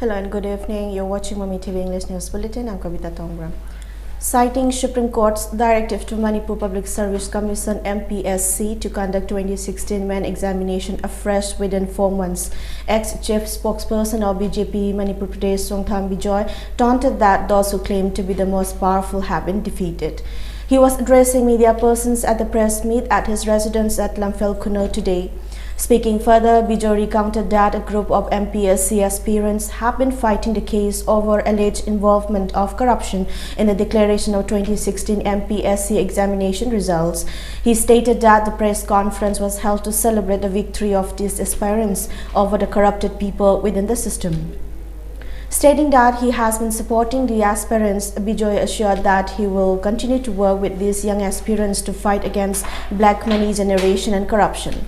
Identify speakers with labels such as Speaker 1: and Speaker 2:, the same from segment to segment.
Speaker 1: Hello and good evening. You're watching Mami TV English News Bulletin. I'm KABITA TONGBRAM. Citing Supreme Court's directive to Manipur Public Service Commission MPSC to conduct 2016 main examination afresh within 4 months, ex-chief spokesperson of BJP Manipur Pradesh Songtham Bijoy taunted that those who claim to be the most powerful have been defeated. He was addressing media persons at the press meet at his residence at Lamphel Kuno today. Speaking further, Bijoy recounted that a group of MPSC aspirants have been fighting the case over alleged involvement of corruption in the declaration of 2016 MPSC examination results. He stated that the press conference was held to celebrate the victory of these aspirants over the corrupted people within the system. Stating that he has been supporting the aspirants, Bijoy assured that he will continue to work with these young aspirants to fight against black money generation and corruption.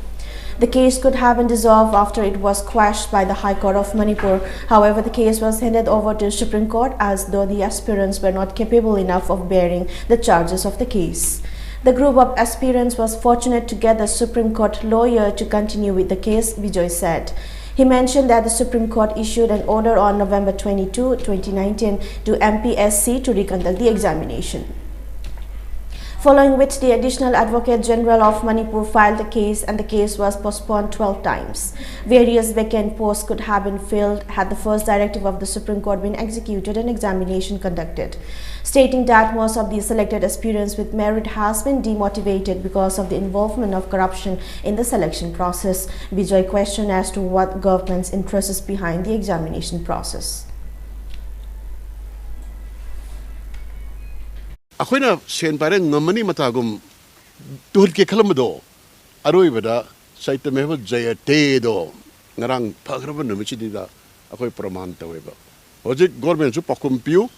Speaker 1: The case could have been dissolved after it was quashed by the High Court of Manipur. However, the case was handed over to Supreme Court as though the aspirants were not capable enough of bearing the charges of the case. The group of aspirants was fortunate to get the Supreme Court lawyer to continue with the case, Bijoy said. He mentioned that the Supreme Court issued an order on November 22, 2019 to MPSC to reconduct the examination. Following which, the Additional Advocate General of Manipur filed the case and the case was postponed 12 times. Various vacant posts could have been filled had the first directive of the Supreme Court been executed and examination conducted. Stating that most of the selected aspirants with merit has been demotivated because of the involvement of corruption in the selection process, Bijoy questioned as to what government's interest is behind the examination process.
Speaker 2: Ako'y sen parang ngamani matagum tuhod ke kalamado aroy bada sa itamebo jayate do ngarang pagraban numichi dida ako'y praman tawe ba ojik government su pakumpiu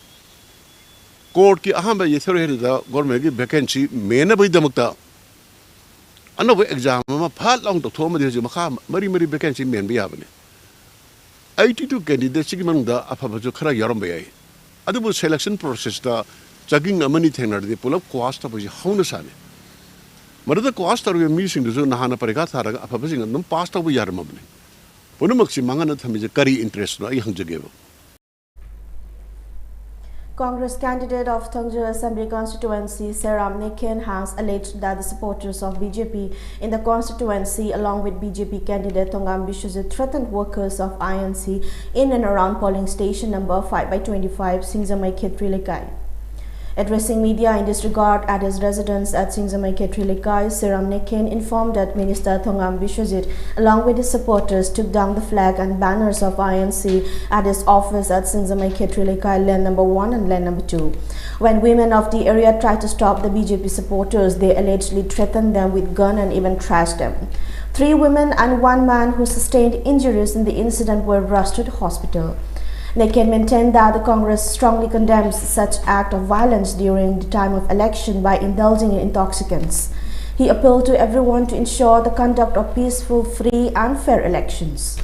Speaker 2: court ki aham ba yethore da government ki vacancy mena bai damakta ano ba exam ma phat long to thoma de ju makha mari vacancy men ba yabane 82 candidates ki mangda aphaba ju khara yaram ba yai adu selection process da Jaging amani thengnar de pulap cost of hauna sane. Marada cost are missing the zone Hana Parigata, a proposing and past of Yarmabne. Punumaxi Manganat is a curry interest, no young Jagabo.
Speaker 1: Congress candidate of TONGBRAM Assembly constituency Seram Niken has alleged that the supporters of BJP in the constituency along with BJP candidate TONGBRAM Bishojit threatened workers of INC in and around polling station number 5/25 Singzamai Khetri Lekai. Addressing media in this regard at his residence at Singzamai Khetri Lekai, Seram Niken informed that Minister TONGBRAM Bishojit along with his supporters took down the flag and banners of INC at his office at Singzamai Khetri Lekai land number 1 and land number 2. When women of the area tried to stop the BJP supporters, they allegedly threatened them with gun and even trashed them. 3 women and 1 man who sustained injuries in the incident were rushed to the hospital. Niken maintained that the Congress strongly condemns such act of violence during the time of election by indulging in intoxicants. He appealed to everyone to ensure the conduct of peaceful, free and fair elections.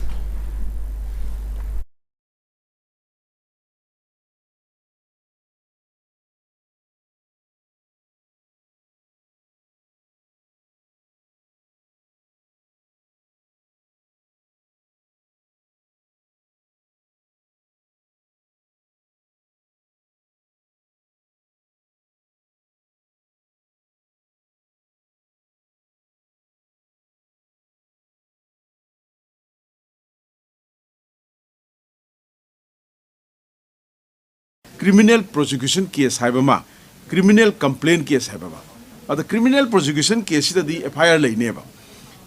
Speaker 3: Criminal prosecution case haibama, criminal complaint case haibama. The criminal prosecution case is the FIR lay neba.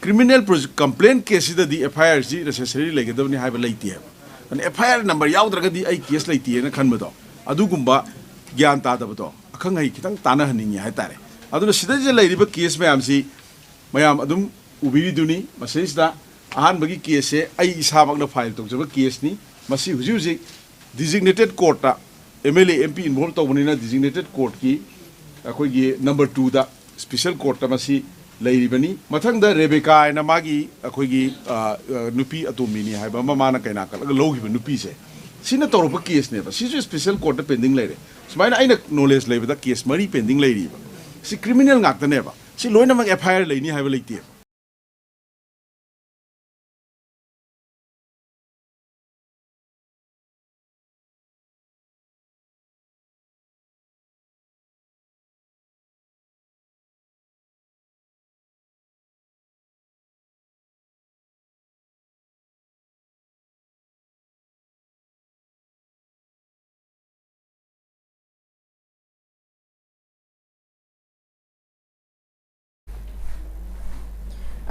Speaker 3: Criminal complaint case is the FIR is necessary like the haib late. An FIR number yaudragadi a case late in a canmado. Adugumba Gianta Dabato, a kangai kitang Tana Haning Hatare. Aduna Sidaja lady case mayamsi, Mayam Adum Ubi Duni, Masista, Ahan Bagi case, I is having the file to the case ni, Masi who's using designated quota. MLA MP involved in a designated court ki number 2 da special court tamasi lairibani mathang da Rebecca na magi akoigi nupi atumini haiba mama na kaina kal logi nupi se sina toropa case ne ba si special court pending laire sumaina aina knowledge lebe da case mari pending lairi ba si criminal ngak ta ne ba si loina mag FIR laini haiba leite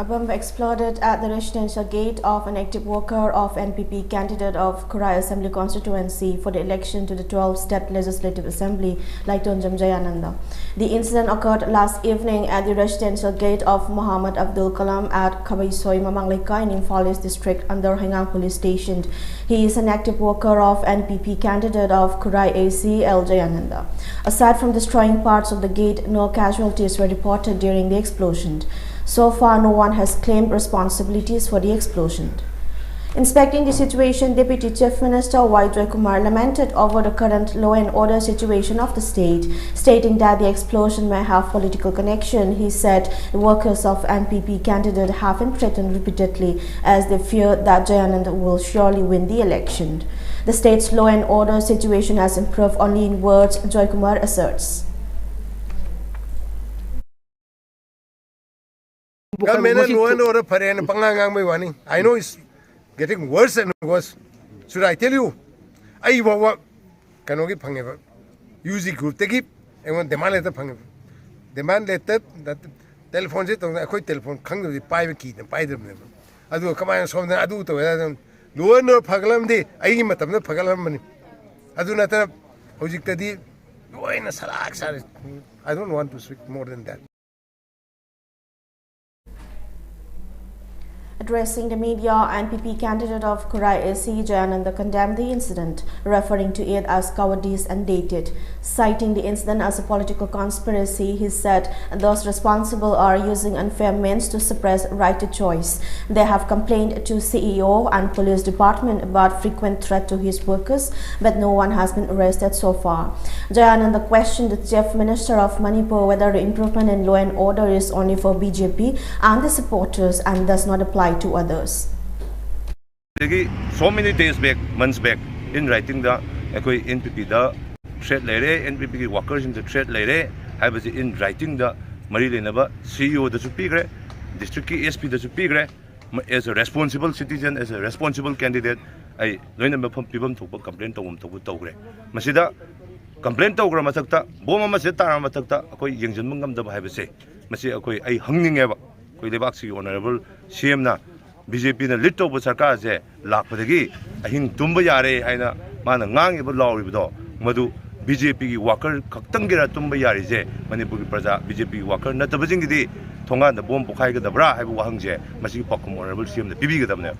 Speaker 1: A bomb exploded at the residential gate of an active worker of NPP candidate of Kurai Assembly constituency for the election to the 12th State Legislative Assembly, like TONGBRAM. The incident occurred last evening at the residential gate of Muhammad Abdul Kalam at Kabaisoi Mamangleka in Imphal East District under Hengang Police Station. He is an active worker of NPP candidate of Kurai AC L. Jayananda. Aside from destroying parts of the gate, no casualties were reported during the explosion. So far, no one has claimed responsibilities for the explosion. Inspecting the situation, Deputy Chief Minister Y. Joy Kumar lamented over the current law and order situation of the state, stating that the explosion may have political connection. He said the workers of NPP candidate have been threatened repeatedly as they fear that Jayanand will surely win the election. The state's law and order situation has improved only in words, Joy Kumar asserts.
Speaker 4: Government law and order I know it's getting worse and worse. Should I tell you? I want Kanogi Use group take it and want demand letter demand letter that telephones it on a quick telephone come with the private key and buy them. I do come and something I do to them. No Pagalam day, I am at the Pagalam. I do not have Hojikadi. I don't want to speak more than that.
Speaker 1: Addressing the media, NPP candidate of Kurai AC Jayananda condemned the incident, referring to it as cowardice and dated. Citing the incident as a political conspiracy, he said those responsible are using unfair means to suppress right to choice. They have complained to CEO and police department about frequent threat to his workers, but no one has been arrested so far. Jayananda questioned the Chief Minister of Manipur whether the improvement in law and order is only for BJP and the supporters and does not apply to others.
Speaker 5: So many days back, months back, in writing the NPP the threat lere, NPP workers in the threat lere, I was in writing the Marilinaba CEO the Supigre, District SP the Supigre, as a responsible citizen, as a responsible candidate, I learned about people to complain to Togre. Masida complain to Gramatakta, Boma Maseta Matakta, young Mungam the Habase, Masi I hunging ever. Koilebaksi Honorable CM na BJP na little but sarkaze lakpadagi ahing tumba yare haina mana ngang iba law ribudo madu BJP worker kaktangira tumba yare je Manipur praja BJP worker na tabajingidi thonga na bom pokhai ga dabra haibu wahangje masi pakum Honorable CM na bibi ga dabne.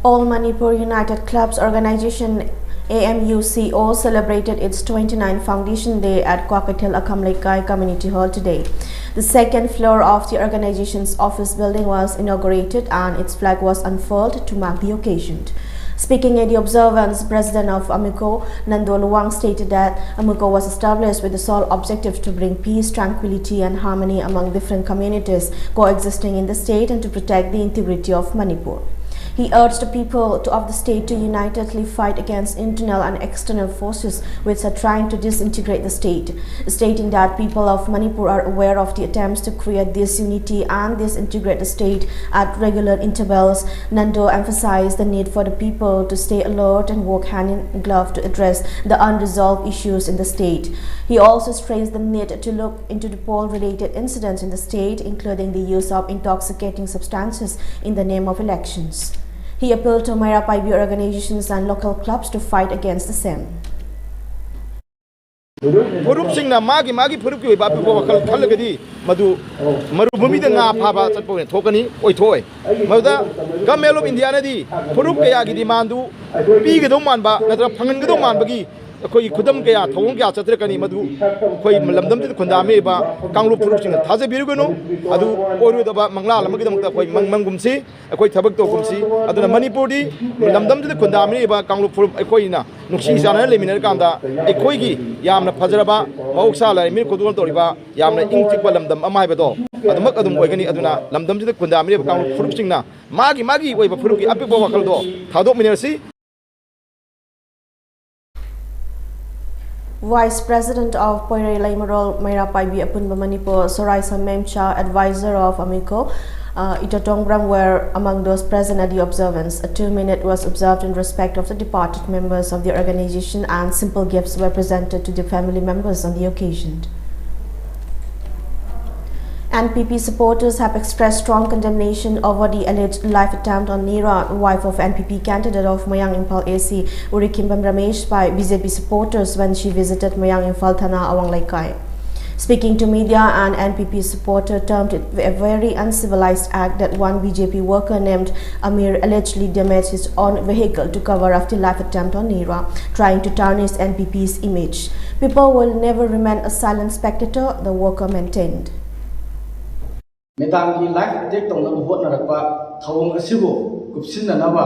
Speaker 1: All Manipur United Clubs organization AMUCO celebrated its 29th Foundation Day at Kwakatil Akamlekai Community Hall today. The second floor of the organization's office building was inaugurated and its flag was unfurled to mark the occasion. Speaking at the observance, President of AMUCO, Nando Luwang, stated that AMUCO was established with the sole objective to bring peace, tranquility and harmony among different communities coexisting in the state and to protect the integrity of Manipur. He urged the people of the state to unitedly fight against internal and external forces which are trying to disintegrate the state, stating that people of Manipur are aware of the attempts to create disunity and disintegrate the state at regular intervals. Nando emphasized the need for the people to stay alert and work hand in glove to address the unresolved issues in the state. He also stressed the need to look into the poll-related incidents in the state, including the use of intoxicating substances in the name of elections. He appealed to Maira Paibi organizations and local clubs to fight against the same.
Speaker 6: Purup sing na magi purup ki bapi ko wakal khalagadi madu marubhumi de nga phaba chatpo thokani oi thoi mada government of India na di purup kaya gi demandu pi gedom manba natra phangan gedom manbagi koi khudam kaya thong kya chatre kani madu koi lamdam de khundame ba kanglu purup sing thaje birugano adu oru da ba mangla lamagi dam ta koi mangumsi koi thabak to gumsi aduna Manipur di lamdam de khundame ba kanglu purup koi na nuksi sana leminar kanda koi gi yamna fajraba mauksa la mir kodol toriba yamna ingtik ba lamdam amai ba do adumak adum oigani aduna lamdam de khundame ba kanglu purup sing na magi oi ba purup gi api ba wakal do thadok minersi.
Speaker 1: Vice President of Poirai Laimarol Maira Paibi Apunba Manipur Soraisa Memcha, advisor of AMUCO, TONGBRAM were among those present at the observance. A 2-minute was observed in respect of the departed members of the organization and simple gifts were presented to the family members on the occasion. NPP supporters have expressed strong condemnation over the alleged life attempt on Neera, wife of NPP candidate of Mayang Impal AC, Urikimbam Ramesh, by BJP supporters when she visited Mayang Impal Thana Awang Laikai. Speaking to media, an NPP supporter termed it a very uncivilized act that one BJP worker named Amir allegedly damaged his own vehicle to cover up the life attempt on Neera, trying to tarnish NPP's image. People will never remain a silent spectator, the worker maintained.
Speaker 7: Madam life attack tong na buat narakpa thawong asibu kupsin na naba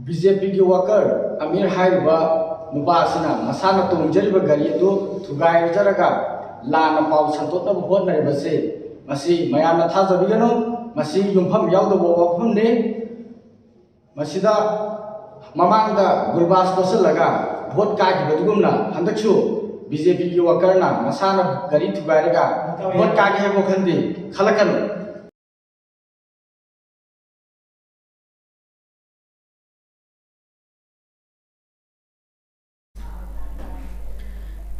Speaker 7: BJP ki worker Amir haiba nuba sina masana tongjariba gari adu thugai jaraga la na pau santot na buat na base masi mayam na tha jabigano masi yumpham yawdo wafam ne masida mamang da gurbas tosalaga vote ka ki badugumna handakchu BJP की worker ना मसाना गरीब थुगारेगा vote कागे है वो खंडी खलकनो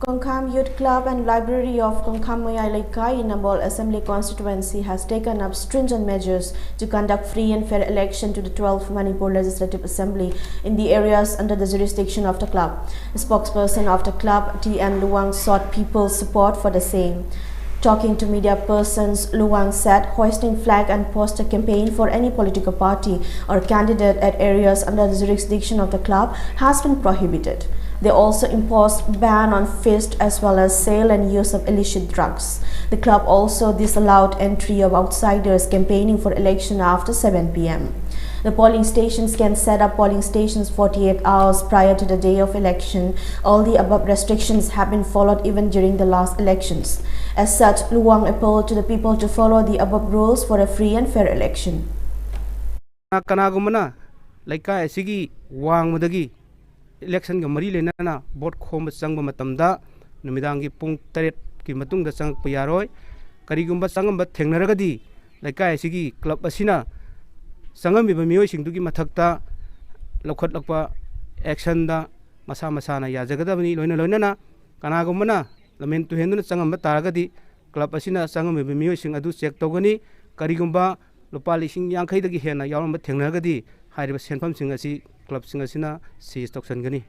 Speaker 1: Konkham Youth Club and Library of Konkham Moyai Laikai in Nambol Assembly constituency has taken up stringent measures to conduct free and fair election to the 12th Manipur Legislative Assembly in the areas under the jurisdiction of the club. A spokesperson of the club, T.N. Luang, sought people's support for the same. Talking to media persons, Luang said hoisting flag and poster campaign for any political party or candidate at areas under the jurisdiction of the club has been prohibited. They also imposed ban on fist as well as sale and use of illicit drugs. The club also disallowed entry of outsiders campaigning for election after 7 p.m. The polling stations can set up polling stations 48 hours prior to the day of election. All the above restrictions have been followed even during the last elections. As such, Luang appealed to the people to follow the above rules for a free and fair election.
Speaker 8: Election ga mari lena na vote khom changba matamda numidang gi pung 8 ki matung da chang payaroi karigumba changam ba thengnaragadi laikai sigi club asina sangam bi mioi singdu gi mathakta lokhat lakpa action da masa masana ya jagadabani loina na kana gumna lamen tu henduna changam ba taragadi club asina sangam bi mioi sing adu check togani karigumba lupa lising yankhai dagi hena yawam ba thengnaragadi hairiba senfam sing asi club sing asina seize tokshan gani.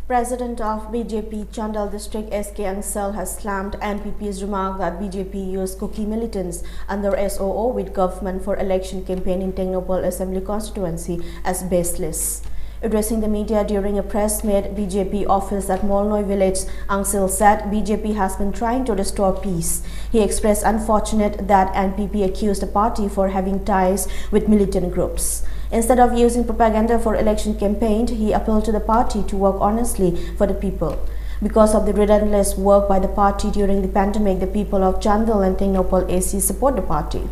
Speaker 1: President of BJP Chandal District S.K. Ansal has slammed NPP's remark that BJP used cookie militants under SOO with government for election campaign in Tengnopal Assembly constituency as baseless. Addressing the media during a press meet at BJP office at Molnoi village, Ansal said BJP has been trying to restore peace. He expressed unfortunate that NPP accused the party for having ties with militant groups. Instead of using propaganda for election campaign, he appealed to the party to work honestly for the people. Because of the relentless work by the party during the pandemic, the people of Chandal and Tengnopal AC support the party.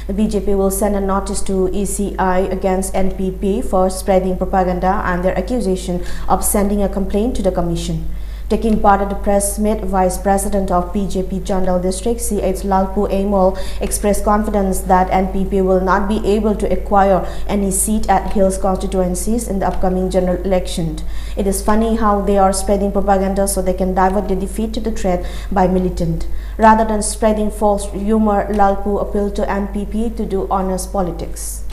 Speaker 1: The BJP will send a notice to ECI against NPP for spreading propaganda and their accusation of sending a complaint to the commission. Taking part at the press meet, Vice President of BJP Chandal District C.H. Lalpu Amol expressed confidence that NPP will not be able to acquire any seat at Hills constituencies in the upcoming general election. It is funny how they are spreading propaganda so they can divert the defeat to the threat by militant. Rather than spreading false rumor, Lalpu appealed to NPP to do honest politics.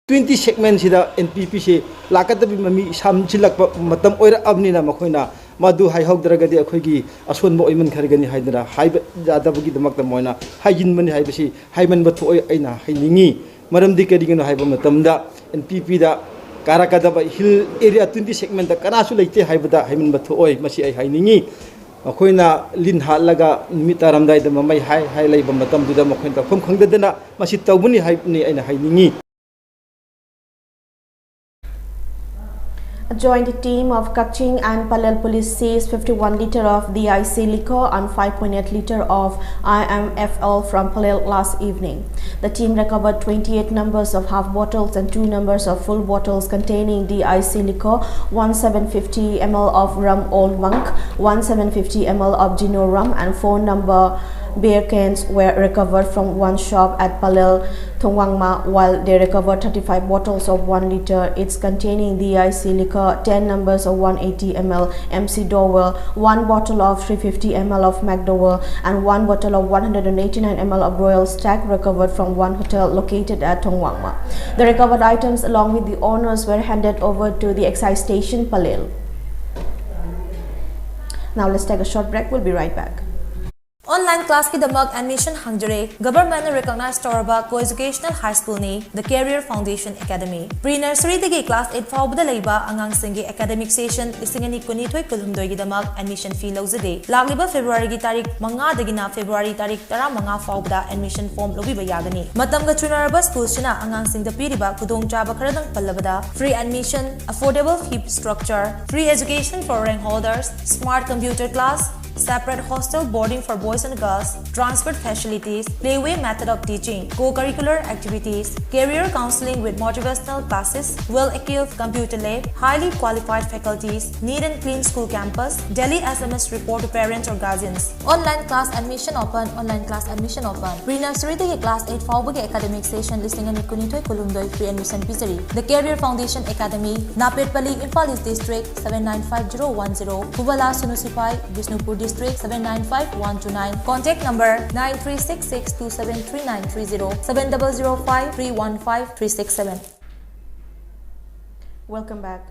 Speaker 6: 20 segment sida NPP se lakatabi mami samchilak matam oira abni na makoina madu hai hogdragadi akhoigi ason mo iman khargani haidara hai jadabugi damakta moina haijin mani haibasi haiman bathu oi aina hainingi maramdi kadingano haiba matamda NPP da karakadaba hill area 20 segment da kanasu leite haibada haiman bathu oi masi ai hainingi makoina lin halaga mitaramdai da mamai hai leiba matam duda makoina phom khangdadana masi tawbuni haibni aina hainingi.
Speaker 1: A joint team of Kaching and Palel police seized 51 litre of DIC liquor and 5.8 litre of IMFL from Palel last evening. The team recovered 28 numbers of half bottles and 2 numbers of full bottles containing DIC liquor, 1750 ml of rum Old Monk, 1750 ml of Gino rum and 4 number beer cans were recovered from one shop at Palel, Tongwangma, while they recovered 35 bottles of 1 liter, each containing DIC liquor, 10 numbers of 180 ml MC Dowell, 1 bottle of 350 ml of McDowell, and 1 bottle of 189 ml of Royal Stag recovered from one hotel located at Tongwangma. The recovered items along with the owners were handed over to the excise station Palel. Now let's take a short break. We'll be right back.
Speaker 9: Online class ki damak admission hangjare government recognized toraba co-educational high school ni the Career Foundation Academy pre-nursery dagi class 8 fawbda leiba angang singi academic session isingani kuni thoi kulhumdoi gi damak admission fee lawjade lagliba February gi tarik 5 dagina February tarik 15 fawbda admission form lobiba yagani matam ga chunaraba school sina angang singda piriba kudong chaba kharadang pallabada free admission, affordable fee structure, free education for rank holders, smart computer class, separate hostel boarding for boys and girls, transport facilities, playway method of teaching, co-curricular activities, career counseling with motivational classes, well-equipped computer lab, highly qualified faculties, neat and clean school campus, daily SMS report to parents or guardians. Online class admission open, online class admission open. Pre-nursery to class 8 fawbagi academic session listing and kunitoy kulumdoi free admission pisari. The Career Foundation Academy, Napetpally, Imphal East District 795010, Hubala Sunusipai, Bishnupur District 795129. Contact number 9366273930 7005315367.
Speaker 1: Welcome back.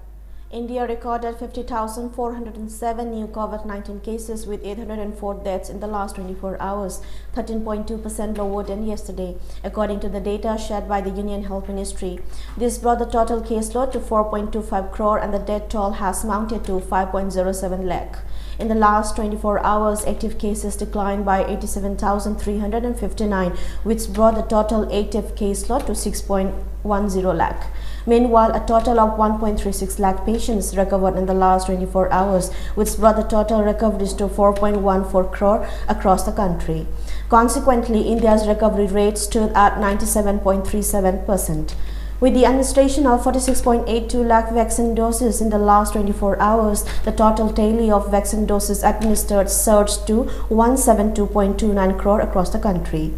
Speaker 1: India recorded 50,407 new COVID-19 cases with 804 deaths in the last 24 hours, 13.2% lower than yesterday, according to the data shared by the Union Health Ministry. This brought the total caseload to 4.25 crore and the death toll has mounted to 5.07 lakh. In the last 24 hours, active cases declined by 87,359, which brought the total active caseload to 6.10 lakh. Meanwhile, a total of 1.36 lakh patients recovered in the last 24 hours, which brought the total recoveries to 4.14 crore across the country. Consequently, India's recovery rate stood at 97.37%. With the administration of 46.82 lakh vaccine doses in the last 24 hours, the total tally of vaccine doses administered surged to 172.29 crore across the country.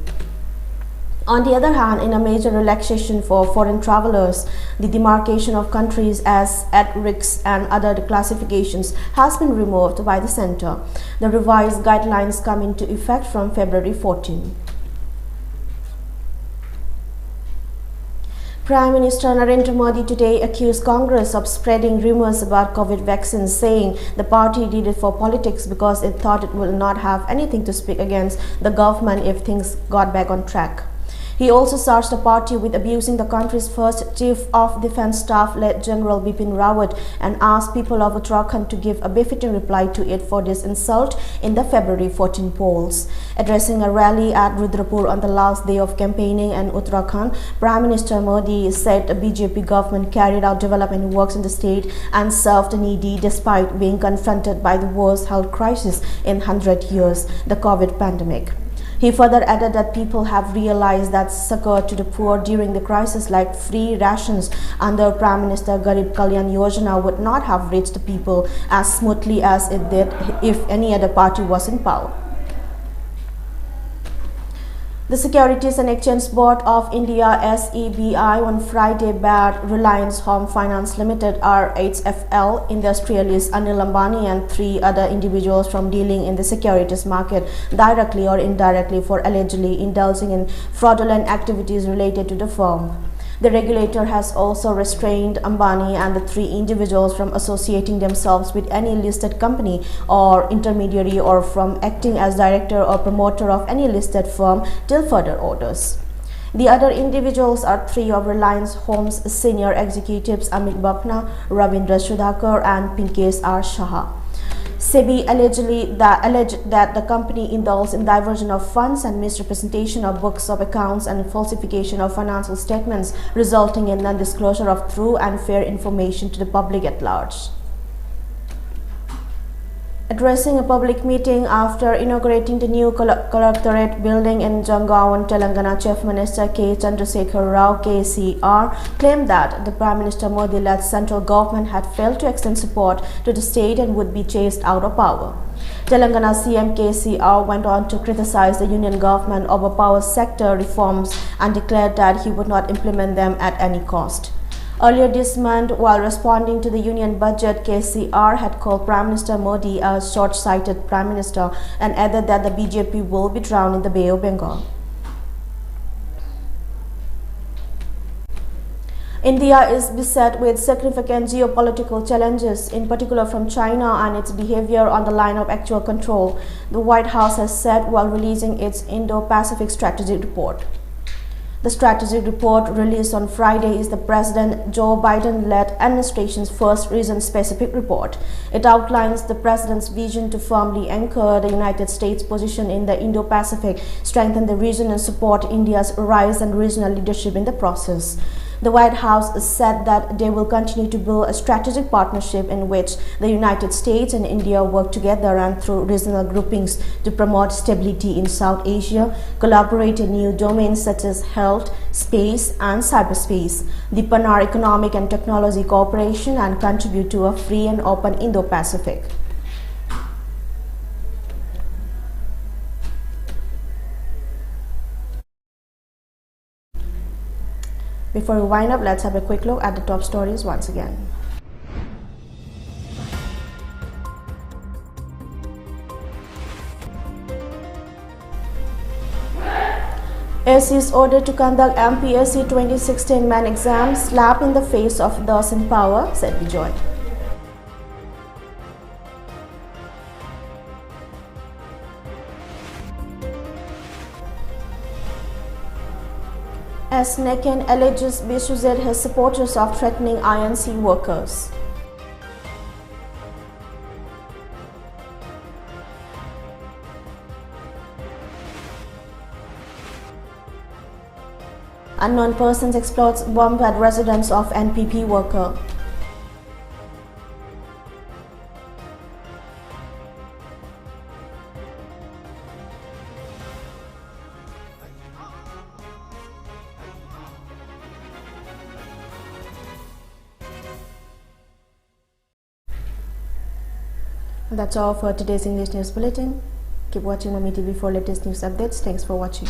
Speaker 1: On the other hand, in a major relaxation for foreign travelers, the demarcation of countries as at risk and other classifications has been removed by the centre. The revised guidelines come into effect from February 14. Prime Minister Narendra Modi today accused Congress of spreading rumors about COVID vaccines, saying the party did it for politics because it thought it would not have anything to speak against the government if things got back on track. He also charged the party with abusing the country's first Chief of Defence Staff, led General Bipin Rawat, and asked people of Uttarakhand to give a befitting reply to it for this insult in the February 14 polls. Addressing a rally at Rudrapur on the last day of campaigning in Uttarakhand, Prime Minister Modi said the BJP government carried out development works in the state and served the needy despite being confronted by the worst health crisis in 100 years, the COVID pandemic. He further added that people have realized that succor to the poor during the crisis, like free rations under Prime Minister Garib Kalyan Yojana, would not have reached the people as smoothly as it did if any other party was in power. The Securities and Exchange Board of India (SEBI) on Friday barred Reliance Home Finance Limited (RHFL) industrialist Anil Ambani and 3 other individuals from dealing in the securities market directly or indirectly for allegedly indulging in fraudulent activities related to the firm. The regulator has also restrained Ambani and the 3 individuals from associating themselves with any listed company or intermediary or from acting as director or promoter of any listed firm till further orders. The other individuals are 3 of Reliance Homes senior executives Amit Bapna, Ravindra Sudhakar and Pinkesh R. Shah. SEBI alleged that the company indulged in diversion of funds and misrepresentation of books of accounts and falsification of financial statements, resulting in non-disclosure of true and fair information to the public at large. Addressing a public meeting after inaugurating the new collectorate building in Jangaon, Telangana, Chief Minister K. Chandrasekhar Rao KCR claimed that the Prime Minister Modi-led central government had failed to extend support to the state and would be chased out of power. Telangana CM KCR went on to criticize the union government over power sector reforms and declared that he would not implement them at any cost. Earlier this month, while responding to the union budget, KCR had called Prime Minister Modi a short-sighted Prime Minister and added that the BJP will be drowned in the Bay of Bengal. India is beset with significant geopolitical challenges, in particular from China and its behavior on the line of actual control, the White House has said while releasing its Indo-Pacific Strategic Report. The strategic report released on Friday is the President Joe Biden-led administration's first region-specific report. It outlines the President's vision to firmly anchor the United States' position in the Indo-Pacific, strengthen the region and support India's rise and regional leadership in the process. The White House said that they will continue to build a strategic partnership in which the United States and India work together and through regional groupings to promote stability in South Asia, collaborate in new domains such as health, space, and cyberspace, deepen our economic and technology cooperation, and contribute to a free and open Indo-Pacific. Before we wind up, let's have a quick look at the top stories once again. AC is ordered to conduct MPSC 2016 main exam, slap in the face of those in power, said Bijoy. As Nekin alleges Bisuzet his supporters of threatening INC workers. Unknown persons explodes bomb at residence of NPP worker. That's all for today's English News Bulletin. Keep watching Mami TV for latest news updates. Thanks for watching.